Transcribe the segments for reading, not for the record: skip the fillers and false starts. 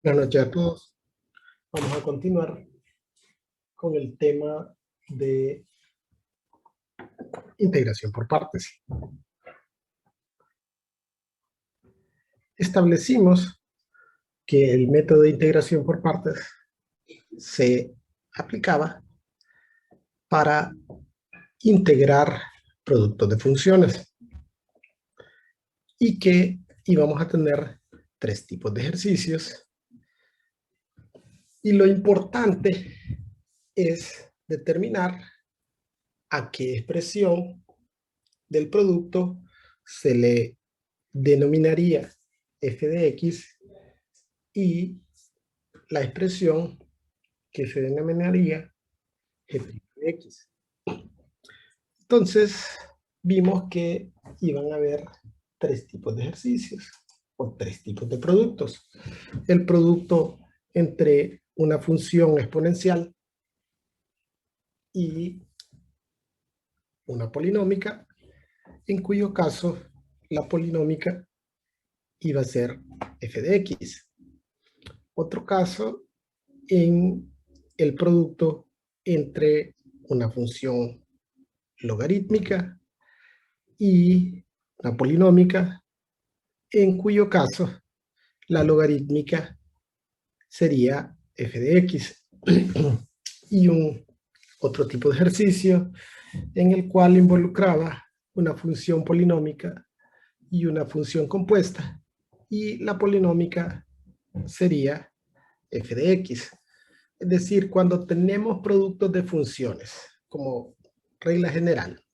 Buenas noches a todos. Vamos a continuar con el tema de integración por partes. Establecimos que el método de integración por partes se aplicaba para integrar productos de funciones y que íbamos a tener tres tipos de ejercicios. Y lo importante es determinar a qué expresión del producto se le denominaría f de x y la expresión que se denominaría g' de x. Entonces, vimos que iban a haber tres tipos de ejercicios o tres tipos de productos. El producto entre una función exponencial y una polinómica, en cuyo caso la polinómica iba a ser f de x. Otro caso en el producto entre una función logarítmica y una polinómica, en cuyo caso la logarítmica sería f de x. Y otro tipo de ejercicio en el cual involucraba una función polinómica y una función compuesta, y la polinómica sería f de x. Es decir, cuando tenemos productos de funciones, como regla general,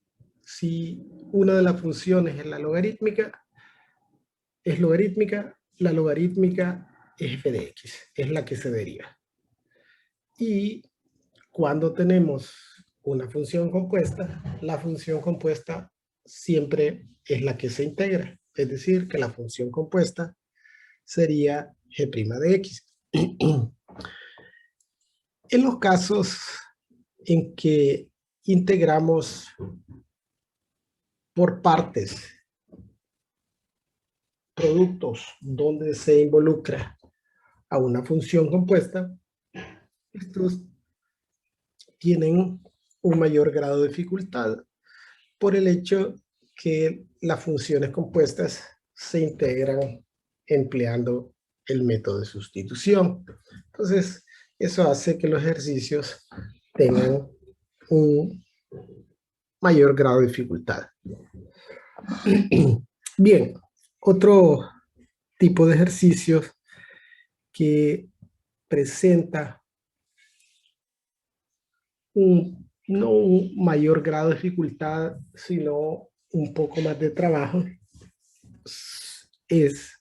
si una de las funciones es la logarítmica, la logarítmica es f de x, es la que se deriva. Y cuando tenemos una función compuesta, la función compuesta siempre es la que se integra. Es decir, que la función compuesta sería g' de x. En los casos en que integramos por partes productos donde se involucra a una función compuesta, estos tienen un mayor grado de dificultad por el hecho que las funciones compuestas se integran empleando el método de sustitución. Entonces, eso hace que los ejercicios tengan un mayor grado de dificultad. Bien, otro tipo de ejercicios que presenta no un mayor grado de dificultad, sino un poco más de trabajo, es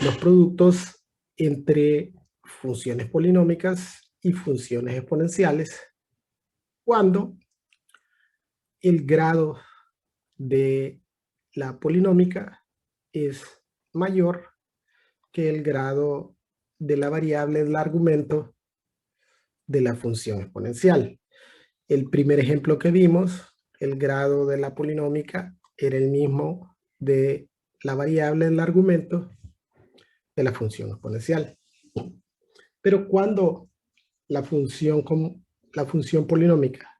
los productos entre funciones polinómicas y funciones exponenciales, cuando el grado de la polinómica es mayor que el grado de la variable del argumento de la función exponencial. El primer ejemplo que vimos, el grado de la polinómica era el mismo de la variable del argumento de la función exponencial. Pero cuando la función polinómica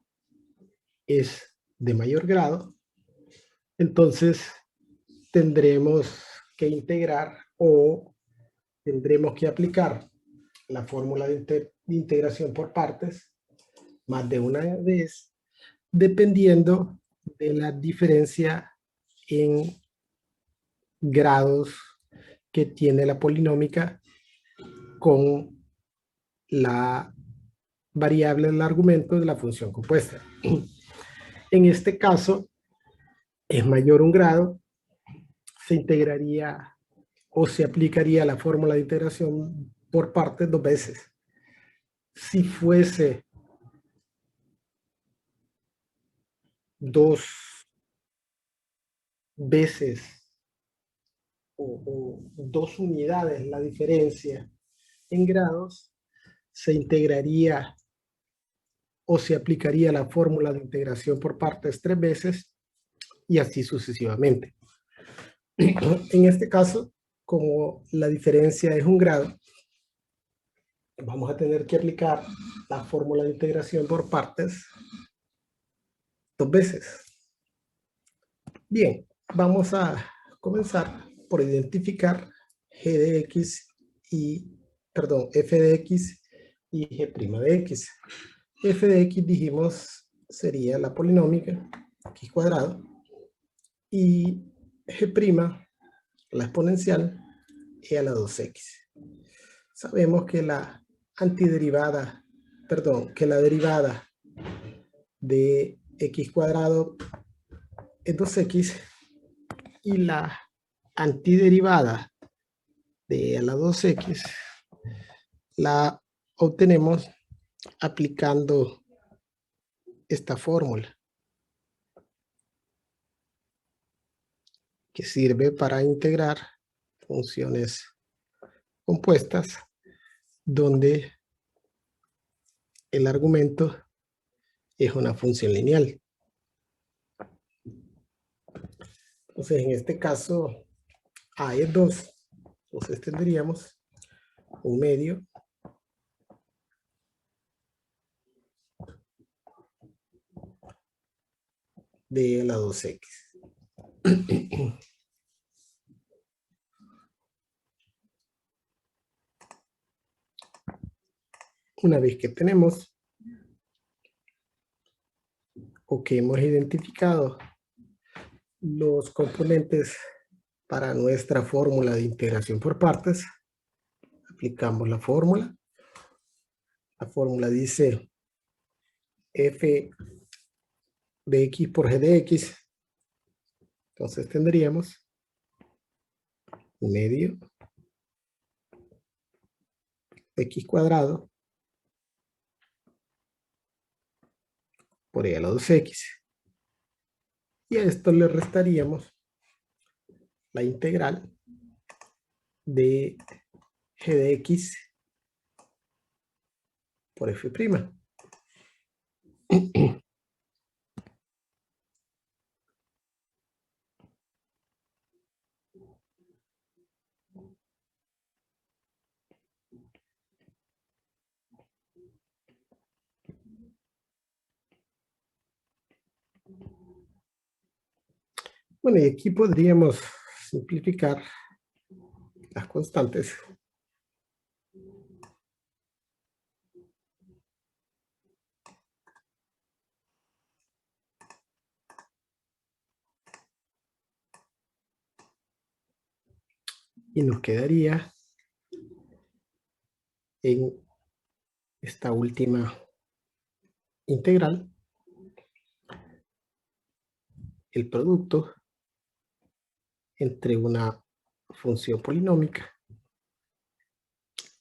es de mayor grado, entonces tendremos que integrar o tendremos que aplicar la fórmula de integración por partes más de una vez, dependiendo de la diferencia en grados que tiene la polinómica con la variable del argumento de la función compuesta. En este caso, es mayor un grado, se integraría o se aplicaría la fórmula de integración por partes dos veces. Si fuese dos veces o dos unidades la diferencia en grados, se integraría o se aplicaría la fórmula de integración por partes tres veces y así sucesivamente. En este caso, como la diferencia es un grado, vamos a tener que aplicar la fórmula de integración por partes 2 veces. Bien, vamos a comenzar por identificar g de x y, perdón, f de x y g' de x. F de x dijimos sería la polinómica, x cuadrado, y g', la exponencial, e a la 2x. Sabemos que la antiderivada, perdón, que la derivada de x cuadrado es 2x y la antiderivada de a la 2x la obtenemos aplicando esta fórmula que sirve para integrar funciones compuestas donde el argumento es una función lineal. Entonces, en este caso, A es 2. Entonces tendríamos un medio de la 2x. Una vez que tenemos o que hemos identificado los componentes para nuestra fórmula de integración por partes, aplicamos la fórmula. La fórmula dice f de x por g de x. Entonces tendríamos un medio x cuadrado por e a la 2x. Y a esto le restaríamos la integral de g de x por f'. Bueno, y aquí podríamos simplificar las constantes. Y nos quedaría en esta última integral el producto entre una función polinómica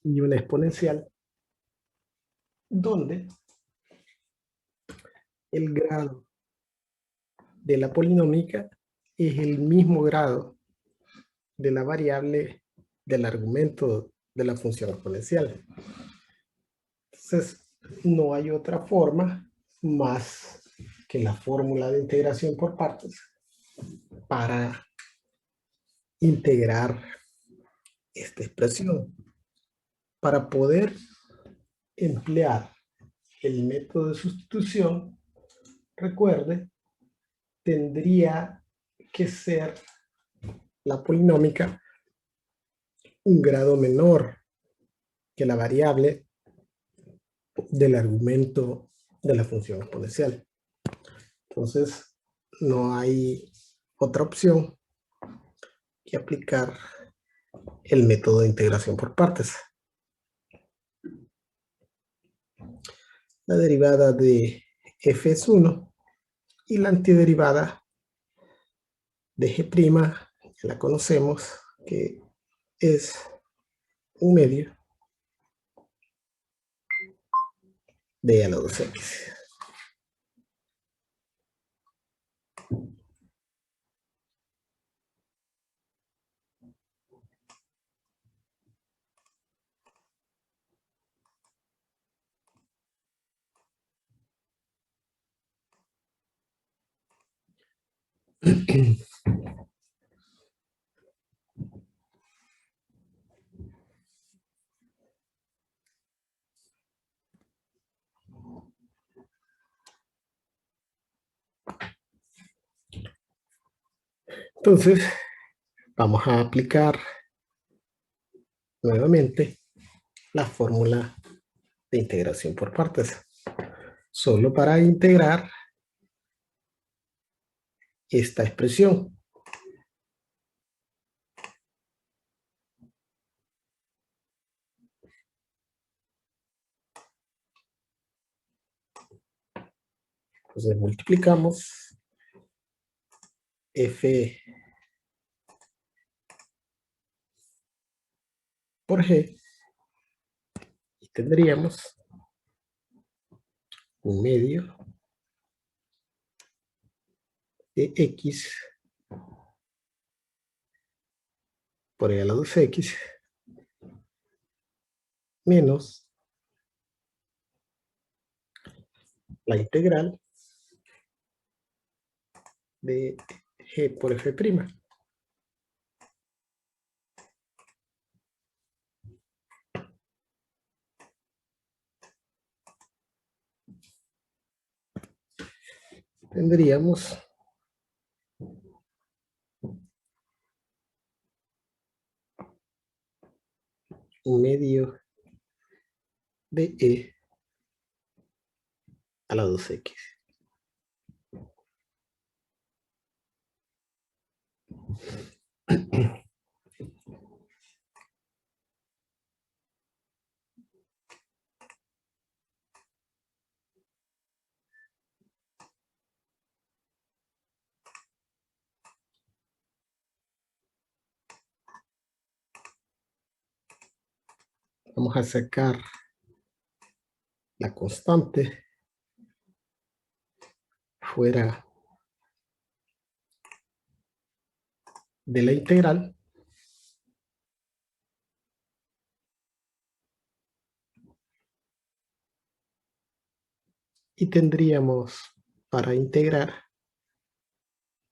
y una exponencial, donde el grado de la polinómica es el mismo grado de la variable del argumento de la función exponencial. Entonces, no hay otra forma más que la fórmula de integración por partes para integrar esta expresión. Para poder emplear el método de sustitución, recuerde, tendría que ser la polinómica un grado menor que la variable del argumento de la función exponencial. Entonces, no hay otra opción que aplicar el método de integración por partes. La derivada de f es 1 y la antiderivada de g', que la conocemos, que es un medio de a la 2x. Entonces, vamos a aplicar nuevamente la fórmula de integración por partes. Solo para integrar esta expresión. Entonces multiplicamos f por g y tendríamos un medio de x por e a la 2x menos la integral de g por f'. Tendríamos un medio de e a la 2x. Vamos a sacar la constante fuera de la integral y tendríamos para integrar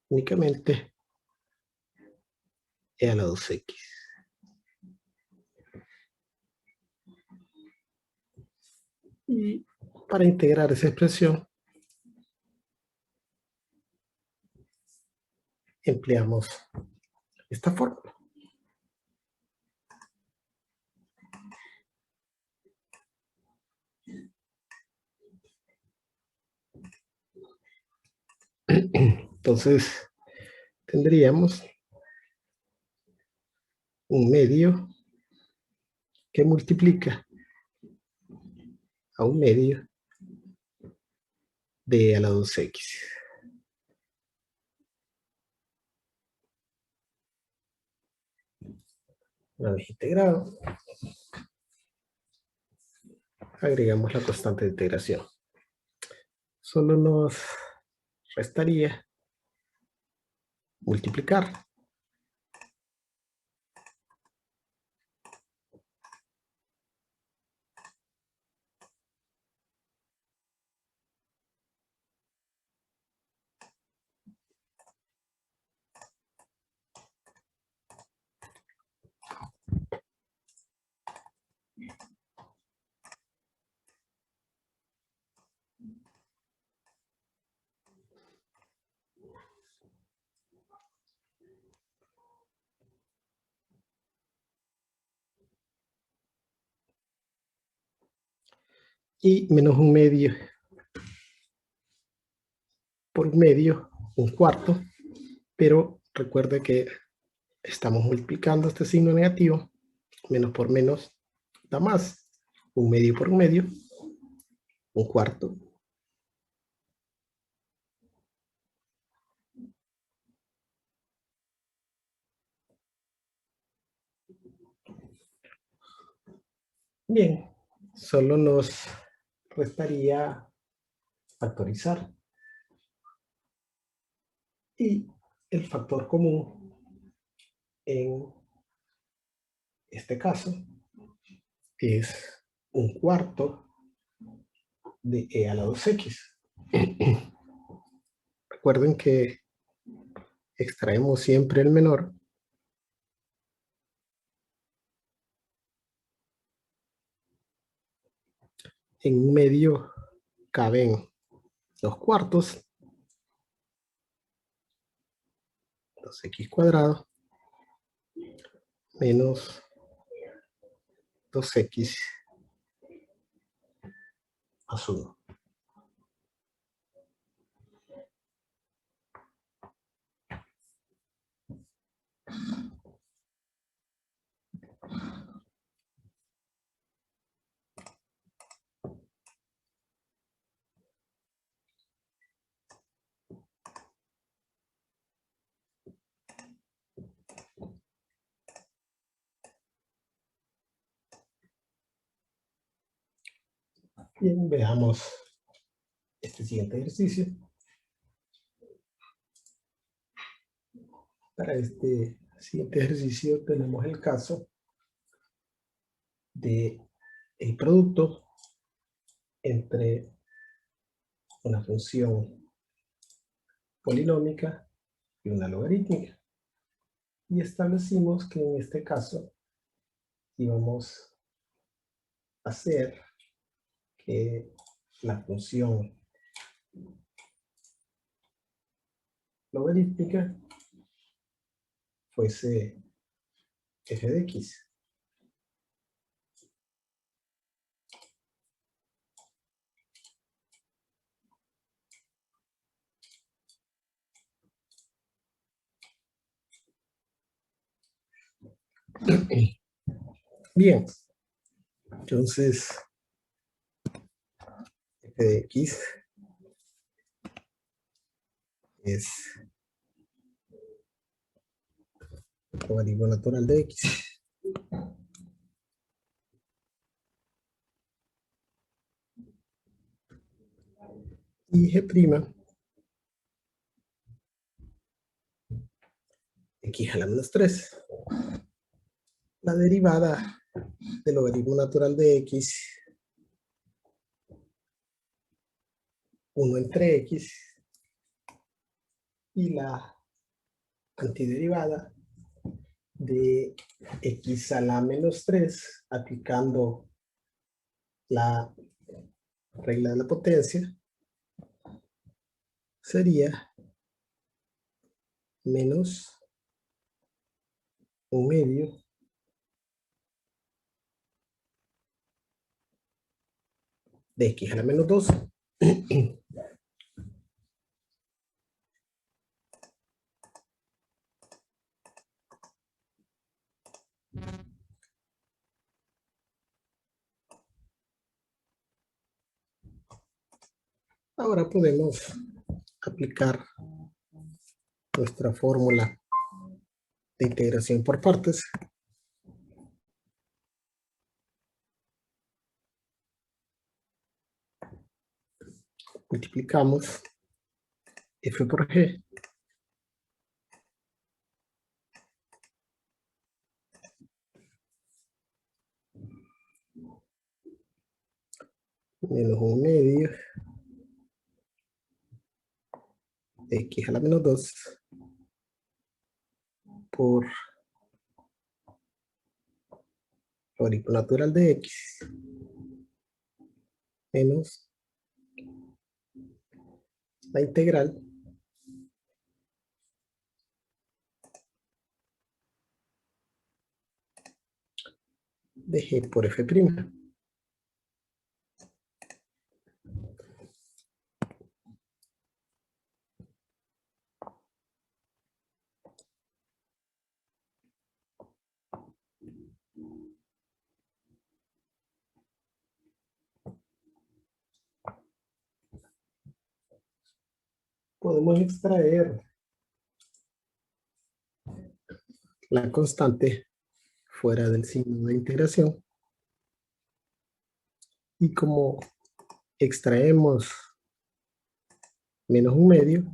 únicamente e a la 2x. Y para integrar esa expresión empleamos esta fórmula. Entonces tendríamos un medio que multiplica a un medio de e a la 2x. Una vez integrado, agregamos la constante de integración. Solo nos restaría multiplicar. Y menos un medio por un medio, un cuarto, pero recuerde que estamos multiplicando este signo negativo, menos por menos da más, un medio por un medio, un cuarto. Bien, solo nos restaría factorizar. Y el factor común en este caso es un cuarto de e a la 2x. Recuerden que extraemos siempre el menor. En un medio caben los cuartos. menos x cuadrado menos 2x más 1. Bien, veamos este siguiente ejercicio. Para este siguiente ejercicio tenemos el caso de el producto entre una función polinómica y una logarítmica. Y establecimos que en este caso íbamos a hacer que la función logarítmica fuese f de x. Bien, entonces f de x es logaritmo natural de x. Y g', x a la menos 3. La derivada del logaritmo natural de x, 1 entre x, y la antiderivada de x a la menos 3, aplicando la regla de la potencia, sería menos 1/2 de x a la menos 2. Ahora podemos aplicar nuestra fórmula de integración por partes. Multiplicamos f por g menos 1/2 de x a la menos 2 por logaritmo natural de x menos la integral de g por f'. Podemos extraer la constante fuera del signo de integración, y como extraemos menos 1/2,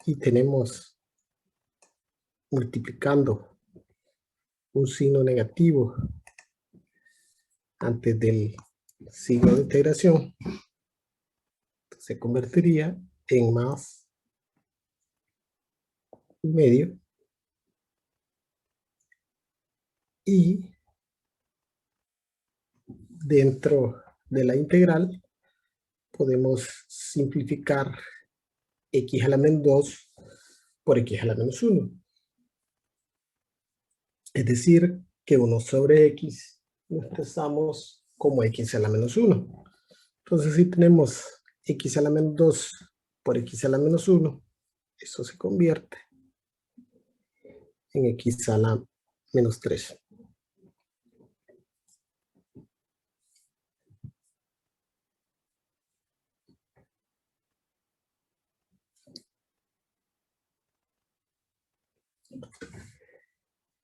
y tenemos multiplicando un signo negativo antes del signo de integración, se convertiría en más 1/2, y dentro de la integral, podemos simplificar x a la menos 2 por x a la menos 1. Es decir, que 1 sobre x lo expresamos como x a la menos 1. Entonces, si tenemos x a la menos 2 por x a la menos 1, eso se convierte en x a la menos 3.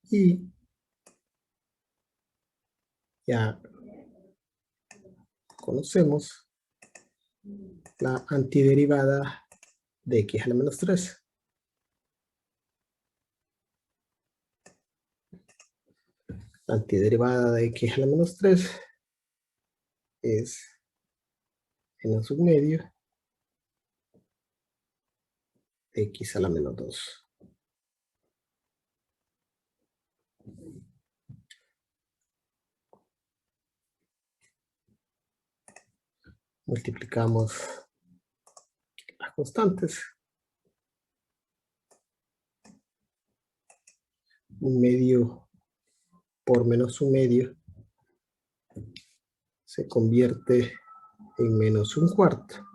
Y ya conocemos la antiderivada de x a la menos 3. La antiderivada de x a la menos 3 es menos un medio de x a la menos 2. Multiplicamos las constantes. Un medio por menos un medio se convierte en menos un cuarto.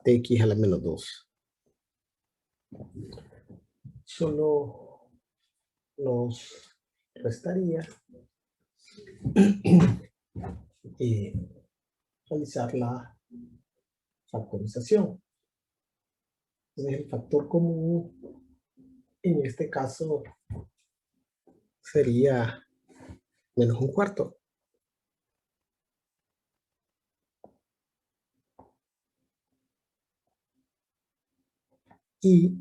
De x a la menos 2. Solo nos restaría realizar la factorización. Entonces, el factor común en este caso sería menos un cuarto. Y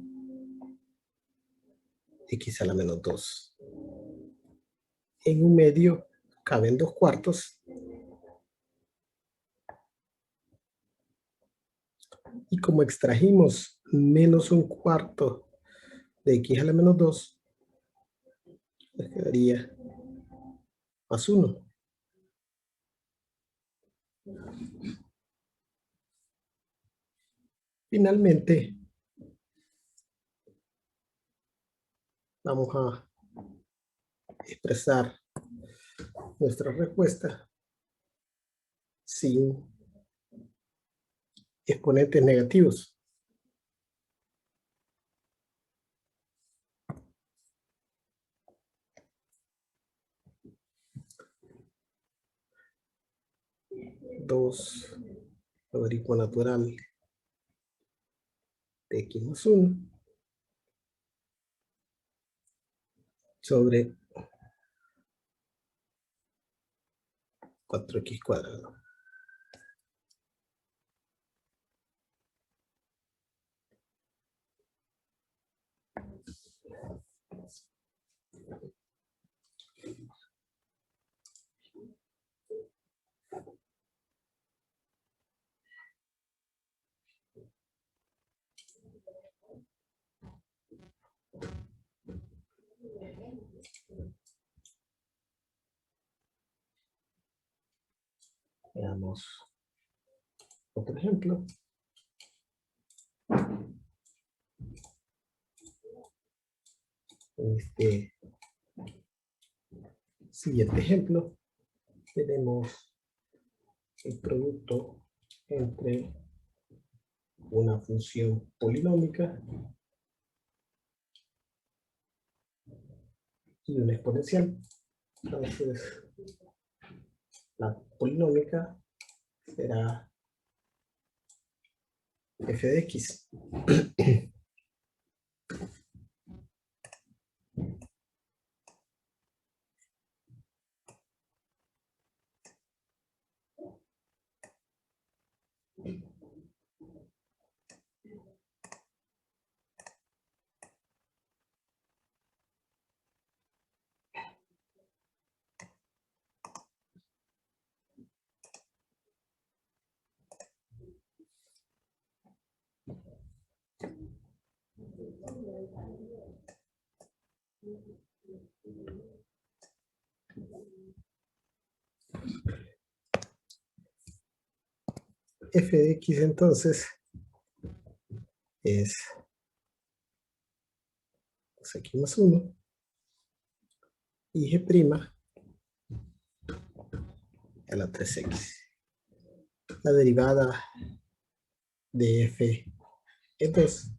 x a la menos 2. En un medio caben 2 cuartos. Y como extrajimos menos un cuarto de x a la menos 2, nos quedaría más 1. Finalmente, vamos a expresar nuestra respuesta sin exponentes negativos. Dos logaritmo natural de x más 1 sobre 4x cuadrado. Veamos otro ejemplo. En este siguiente ejemplo tenemos el producto entre una función polinómica y una exponencial. Entonces, la polinómica será f de x. f de x entonces es 2x más 1 y g' a la 3x. La derivada de f es 2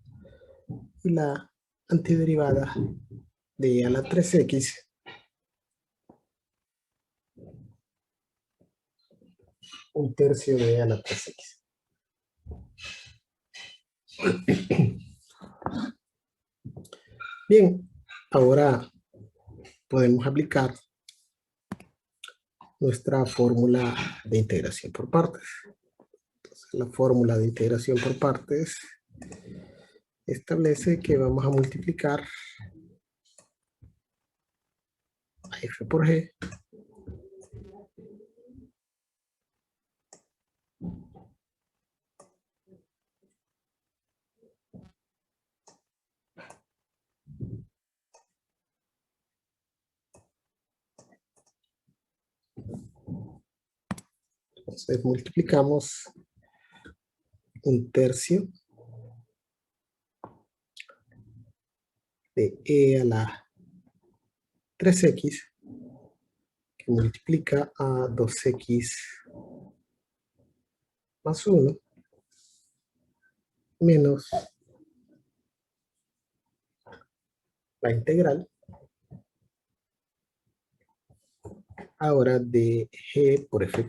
y la antiderivada de a la 3x un tercio de a la 3x. Bien, ahora podemos aplicar nuestra fórmula de integración por partes. Entonces, la fórmula de integración por partes establece que vamos a multiplicar a f por g entonces multiplicamos un tercio de e a la 3x que multiplica a 2x más 1 menos la integral ahora de g por f'.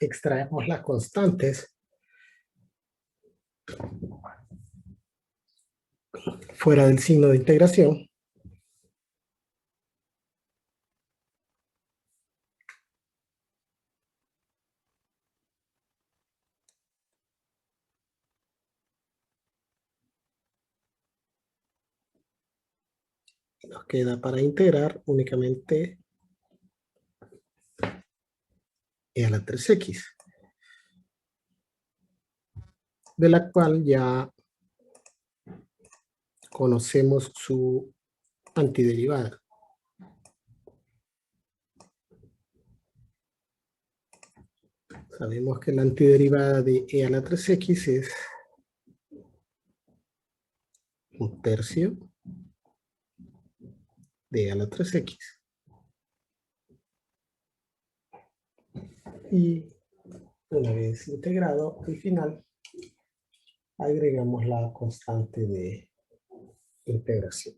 Extraemos las constantes fuera del signo de integración. Nos queda para integrar únicamente e a la 3x, de la cual ya conocemos su antiderivada. Sabemos que la antiderivada de e a la 3x es un tercio de e a la 3x. Y una vez integrado, al final agregamos la constante de integración.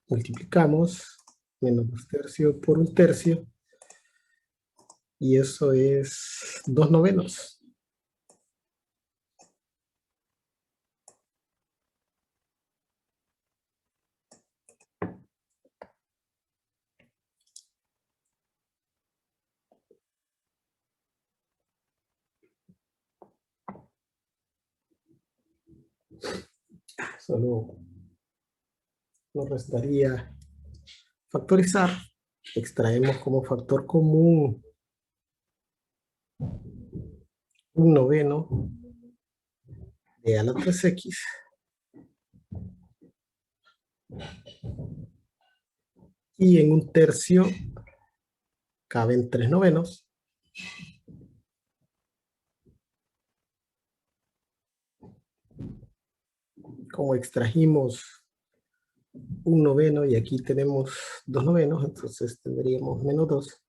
Multiplicamos menos 2 tercios por un tercio y eso es 2/9. Solo nos restaría factorizar. Extraemos como factor común 1/9 de a la 3x y en un tercio caben 3/9. Como extrajimos 1/9 y aquí tenemos 2/9, entonces tendríamos menos 2.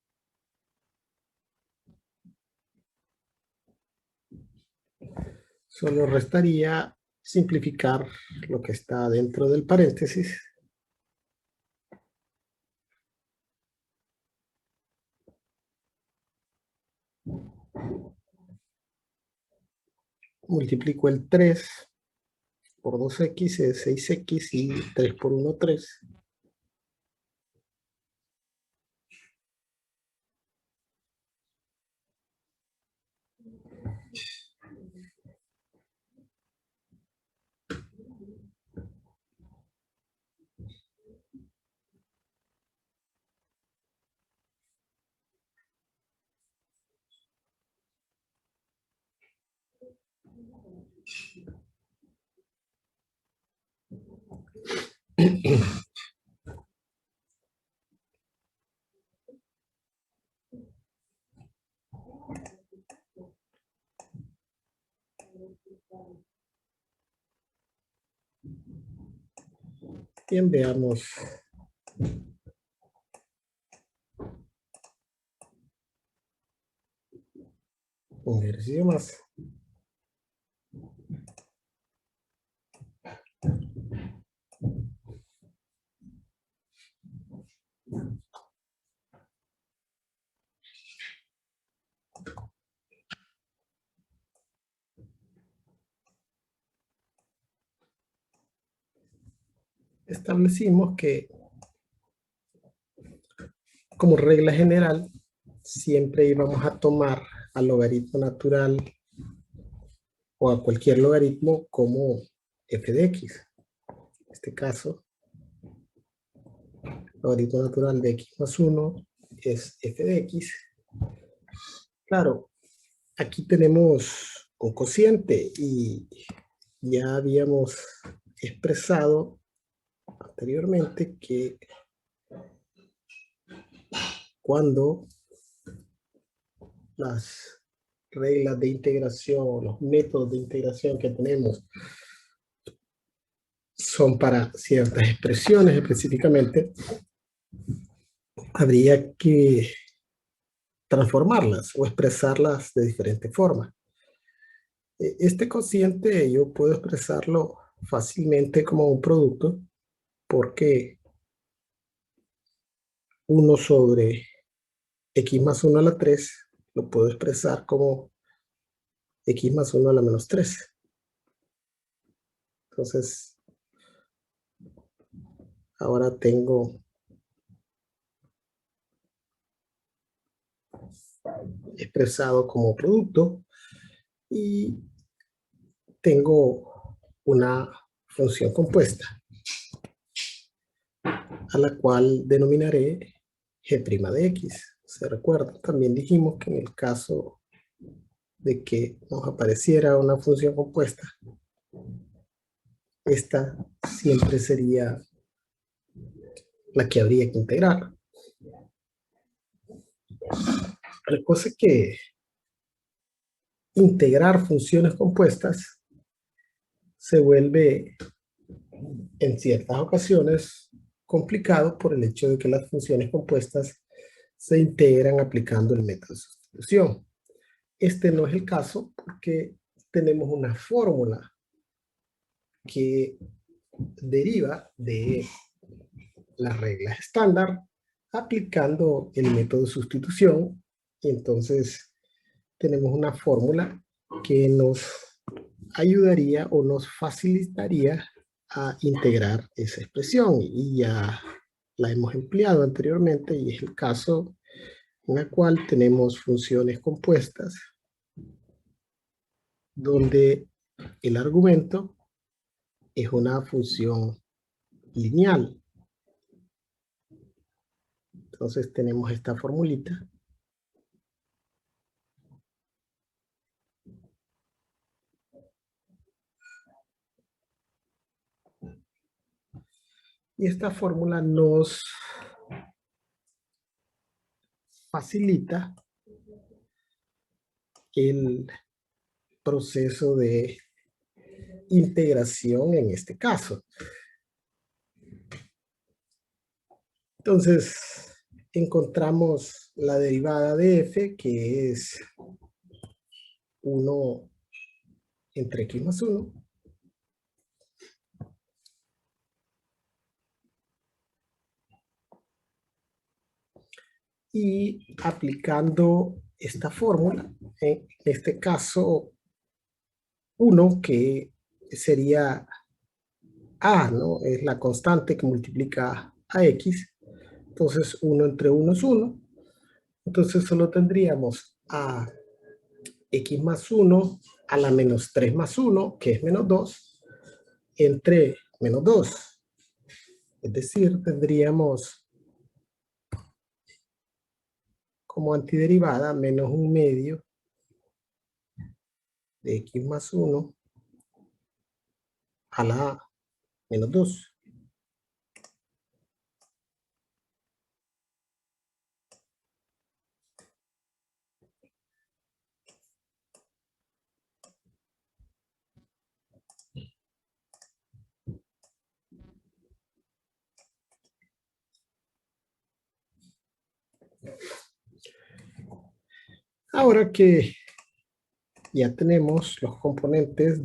Solo restaría simplificar lo que está dentro del paréntesis. multiplico el 3 por 2x es 6x y 3 por 1, 3. Bien, veamos un ejercicio más. Establecimos que, como regla general, siempre íbamos a tomar al logaritmo natural o a cualquier logaritmo como f de x. En este caso, logaritmo natural de x más 1 es f de x. Claro, aquí tenemos un cociente y ya habíamos expresado anteriormente que cuando las reglas de integración, los métodos de integración que tenemos son para ciertas expresiones específicamente, habría que transformarlas o expresarlas de diferente forma. Este cociente yo puedo expresarlo fácilmente como un producto porque 1 sobre x más 1 a la 3 lo puedo expresar como x más 1 a la menos 3. Entonces, ahora tengo expresado como producto y tengo una función compuesta a la cual denominaré g' de x. ¿Se recuerdan? También dijimos que en el caso de que nos apareciera una función compuesta, esta siempre sería la que habría que integrar. La cosa es que integrar funciones compuestas se vuelve en ciertas ocasiones complicado por el hecho de que las funciones compuestas se integran aplicando el método de sustitución. Este no es el caso porque tenemos una fórmula que deriva de las reglas estándar aplicando el método de sustitución, y entonces tenemos una fórmula que nos ayudaría o nos facilitaría a integrar esa expresión, y ya la hemos empleado anteriormente, y es el caso en el cual tenemos funciones compuestas donde el argumento es una función lineal. Entonces tenemos esta formulita. Y esta fórmula nos facilita el proceso de integración en este caso. Entonces, encontramos la derivada de f, que es 1 entre x más 1. Y aplicando esta fórmula, en este caso 1, que sería A, ¿no? Es la constante que multiplica a X. Entonces 1 entre 1 es 1. Entonces solo tendríamos a X más 1 a la menos 3 más 1, que es menos 2, entre menos 2. Es decir, tendríamos como antiderivada menos 1/2 de X más 1 a la menos 2. Ahora que ya tenemos los componentes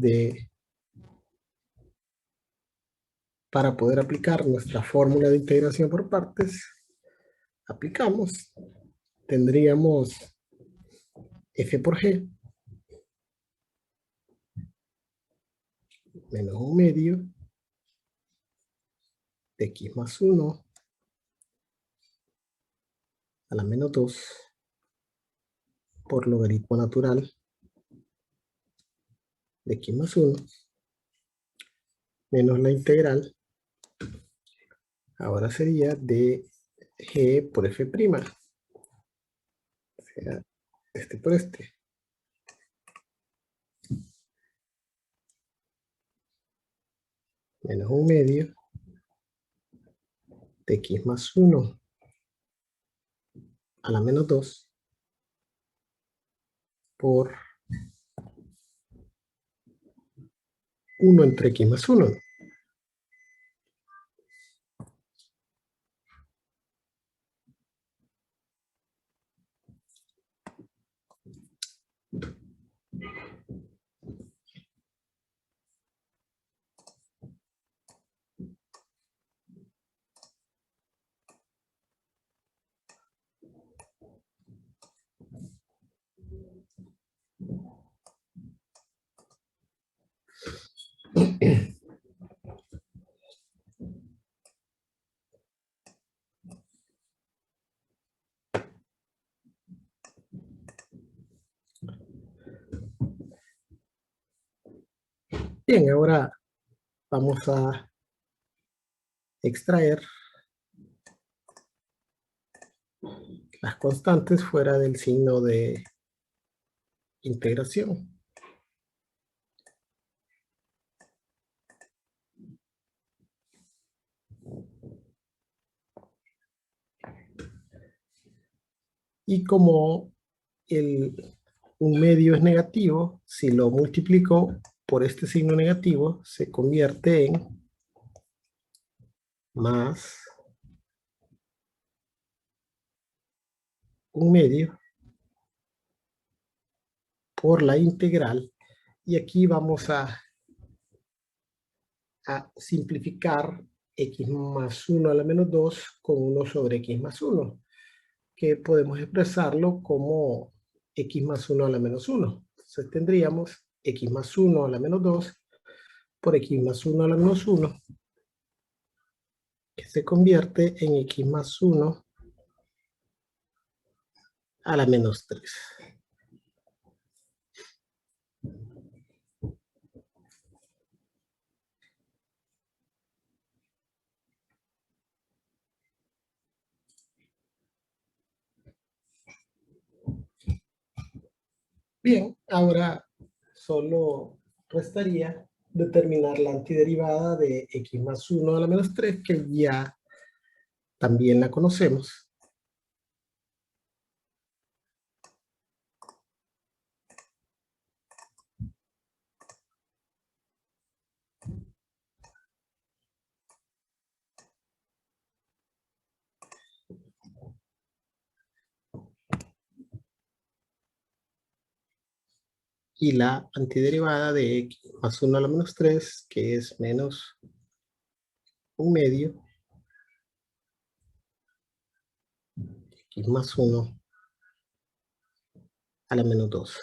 para poder aplicar nuestra fórmula de integración por partes, aplicamos. Tendríamos f por g menos 1/2 de X más 1 a la menos 2 por logaritmo natural de X más 1 menos la integral. Ahora sería de g por f', o sea, este por este. Menos 1/2 de X más 1 a la menos 2 por 1 entre X más 1. Bien, ahora vamos a extraer las constantes fuera del signo de integración. Y como un medio es negativo, si lo multiplico por este signo negativo, se convierte en más 1/2 por la integral. Y aquí vamos a simplificar x más 1 a la menos 2 con 1 sobre x más 1, que podemos expresarlo como x más 1 a la menos 1. Entonces tendríamos x más 1 a la menos 2 por x más 1 a la menos 1, que se convierte en x más 1 a la menos 3. Bien, ahora solo restaría determinar la antiderivada de x más 1 a la menos 3, que ya también la conocemos. Y la antiderivada de x más 1 a la menos 3, que es menos 1/2 x más 1 a la menos 2.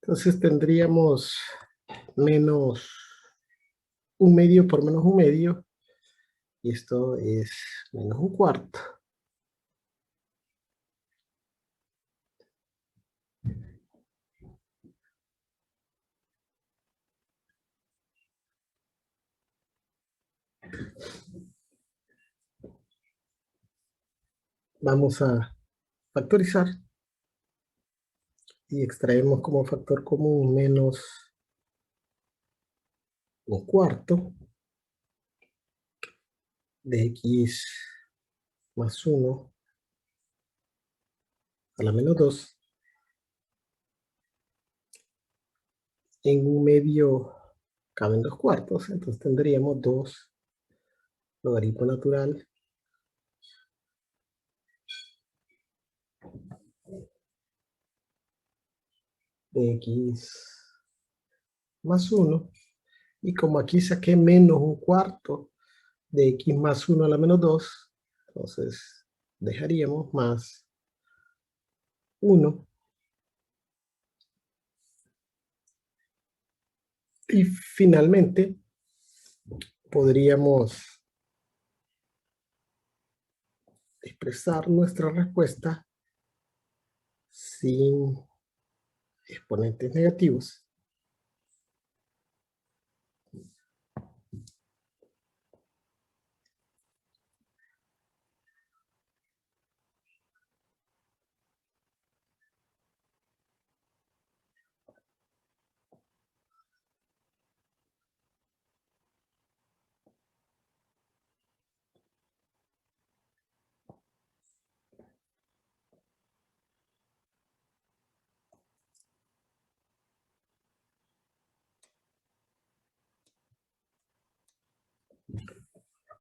Entonces tendríamos menos un medio por menos un medio, y esto es menos un cuarto. Vamos a factorizar y extraemos como factor común menos un cuarto de x más 1 a la menos 2 en un medio caben 2 cuartos, entonces tendríamos 2 logaritmo natural de x más 1, y como aquí saqué menos un cuarto de x más 1 a la menos 2, entonces dejaríamos más 1. Y finalmente podríamos expresar nuestra respuesta sin exponentes negativos.